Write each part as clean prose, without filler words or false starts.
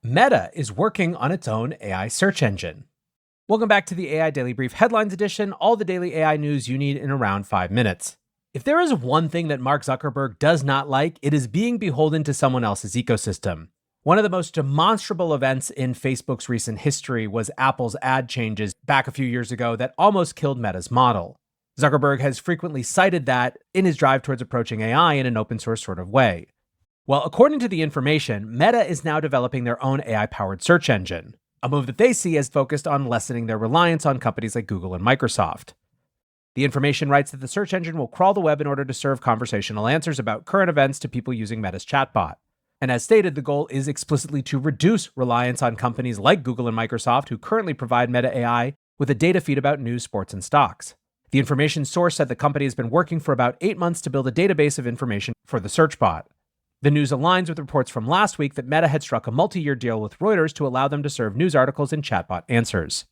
Meta is working on its own AI search engine. Welcome back to the AI Daily Brief Headlines Edition, all the daily AI news you need in around 5 minutes. If there is one thing that Mark Zuckerberg does not like, it is being beholden to someone else's ecosystem. One of the most demonstrable events in Facebook's recent history was Apple's ad changes back a few years ago that almost killed Meta's model. Zuckerberg has frequently cited that in his drive towards approaching AI in an open source sort of way. Well, according to the information, Meta is now developing their own AI-powered search engine, a move that they see as focused on lessening their reliance on companies like Google and Microsoft. The information writes that the search engine will crawl the web in order to serve conversational answers about current events to people using Meta's chatbot. And as stated, the goal is explicitly to reduce reliance on companies like Google and Microsoft, who currently provide Meta AI with a data feed about news, sports, and stocks. The information source said the company has been working for about 8 months to build a database of information for the search bot. The news aligns with reports from last week that Meta had struck a multi-year deal with Reuters to allow them to serve news articles and chatbot answers.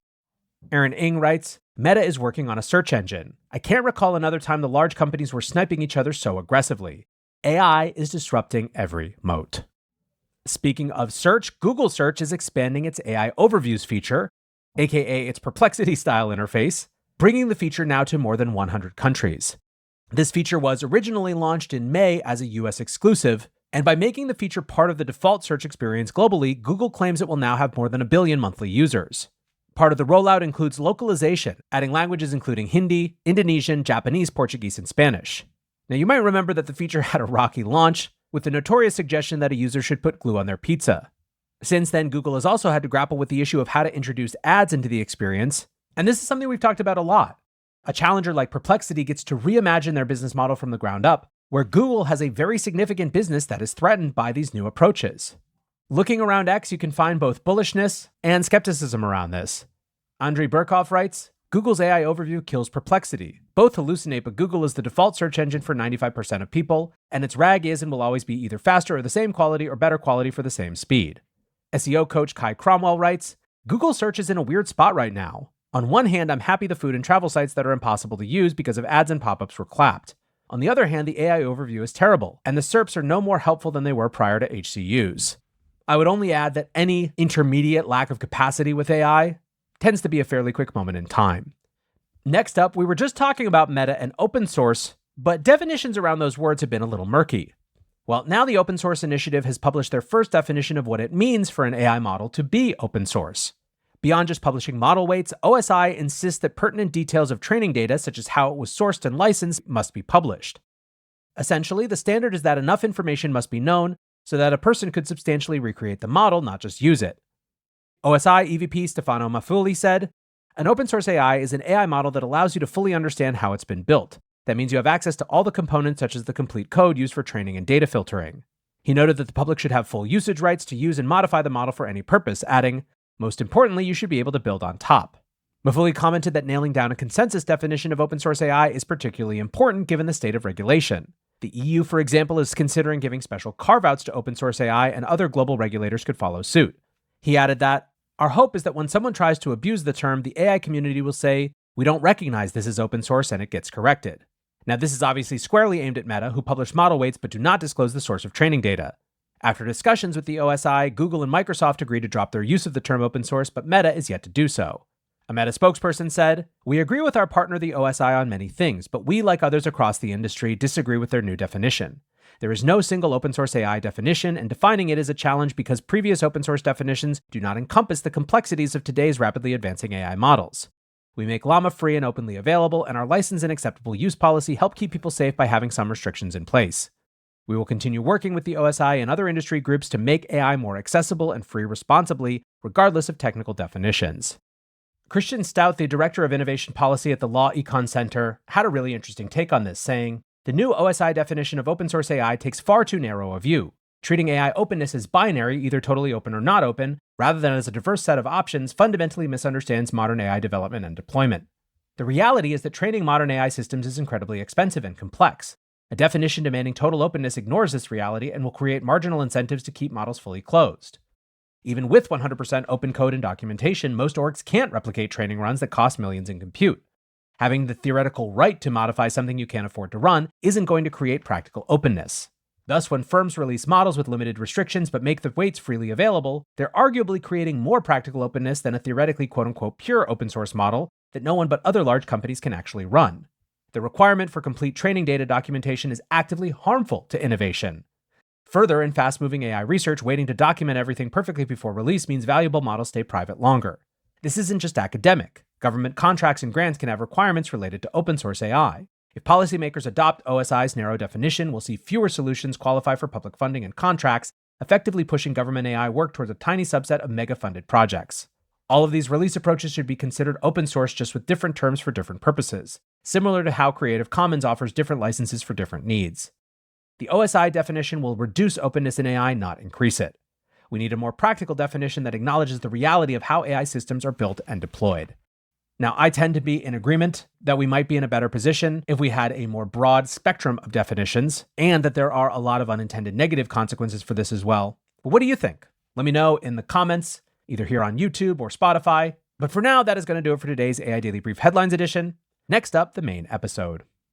Aaron Ng writes, Meta is working on a search engine. I can't recall another time the large companies were sniping each other so aggressively. AI is disrupting every moat. Speaking of search, Google Search is expanding its AI Overviews feature, aka its Perplexity-style interface, bringing the feature now to more than 100 countries. This feature was originally launched in May as a US exclusive, and by making the feature part of the default search experience globally, Google claims it will now have more than 1 billion monthly users. Part of the rollout includes localization, adding languages including Hindi, Indonesian, Japanese, Portuguese, and Spanish. Now, you might remember that the feature had a rocky launch, with the notorious suggestion that a user should put glue on their pizza. Since then, Google has also had to grapple with the issue of how to introduce ads into the experience, and this is something we've talked about a lot. A challenger like Perplexity gets to reimagine their business model from the ground up, where Google has a very significant business that is threatened by these new approaches. Looking around X, you can find both bullishness and skepticism around this. Andrei Burkov writes, Google's AI Overview kills Perplexity. Both hallucinate, but Google is the default search engine for 95% of people, and its RAG is and will always be either faster or the same quality or better quality for the same speed. SEO coach Kai Cromwell writes, Google search is in a weird spot right now. On one hand, I'm happy the food and travel sites that are impossible to use because of ads and pop-ups were clapped. On the other hand, the AI overview is terrible, and the SERPs are no more helpful than they were prior to HCUs. I would only add that any intermediate lack of capacity with AI tends to be a fairly quick moment in time. Next up, we were just talking about Meta and open source, but definitions around those words have been a little murky. Well, now the Open Source Initiative has published their first definition of what it means for an AI model to be open source. Beyond just publishing model weights, OSI insists that pertinent details of training data, such as how it was sourced and licensed, must be published. Essentially, the standard is that enough information must be known so that a person could substantially recreate the model, not just use it. OSI EVP Stefano Maffulli said, an open source AI is an AI model that allows you to fully understand how it's been built. That means you have access to all the components such as the complete code used for training and data filtering. He noted that the public should have full usage rights to use and modify the model for any purpose, adding, most importantly, you should be able to build on top. Maffulli commented that nailing down a consensus definition of open source AI is particularly important given the state of regulation. The EU, for example, is considering giving special carve-outs to open source AI, and other global regulators could follow suit. He added that, our hope is that when someone tries to abuse the term, the AI community will say, we don't recognize this as open source, and it gets corrected. Now, this is obviously squarely aimed at Meta, who publish model weights but do not disclose the source of training data. After discussions with the OSI, Google and Microsoft agreed to drop their use of the term open source, but Meta is yet to do so. A Meta spokesperson said, we agree with our partner, the OSI, on many things, but we, like others across the industry, disagree with their new definition. There is no single open source AI definition, and defining it is a challenge because previous open source definitions do not encompass the complexities of today's rapidly advancing AI models. We make Llama free and openly available, and our license and acceptable use policy help keep people safe by having some restrictions in place. We will continue working with the OSI and other industry groups to make AI more accessible and free responsibly, regardless of technical definitions. Christian Stout, the Director of Innovation Policy at the Law Econ Center, had a really interesting take on this, saying, the new OSI definition of open source AI takes far too narrow a view, treating AI openness as binary, either totally open or not open, rather than as a diverse set of options, fundamentally misunderstands modern AI development and deployment. The reality is that training modern AI systems is incredibly expensive and complex. A definition demanding total openness ignores this reality and will create marginal incentives to keep models fully closed. Even with 100% open code and documentation, most orgs can't replicate training runs that cost millions in compute. Having the theoretical right to modify something you can't afford to run isn't going to create practical openness. Thus, when firms release models with limited restrictions but make the weights freely available, they're arguably creating more practical openness than a theoretically quote-unquote pure open source model that no one but other large companies can actually run. The requirement for complete training data documentation is actively harmful to innovation. Further, in fast-moving AI research, waiting to document everything perfectly before release means valuable models stay private longer. This isn't just academic. Government contracts and grants can have requirements related to open source AI. If policymakers adopt OSI's narrow definition, we'll see fewer solutions qualify for public funding and contracts, effectively pushing government AI work towards a tiny subset of mega-funded projects. All of these release approaches should be considered open source, just with different terms for different purposes, similar to how Creative Commons offers different licenses for different needs. The OSI definition will reduce openness in AI, not increase it. We need a more practical definition that acknowledges the reality of how AI systems are built and deployed. Now, I tend to be in agreement that we might be in a better position if we had a more broad spectrum of definitions, and that there are a lot of unintended negative consequences for this as well. But what do you think? Let me know in the comments, either here on YouTube or Spotify. But for now, that is going to do it for today's AI Daily Brief Headlines edition. Next up, the main episode.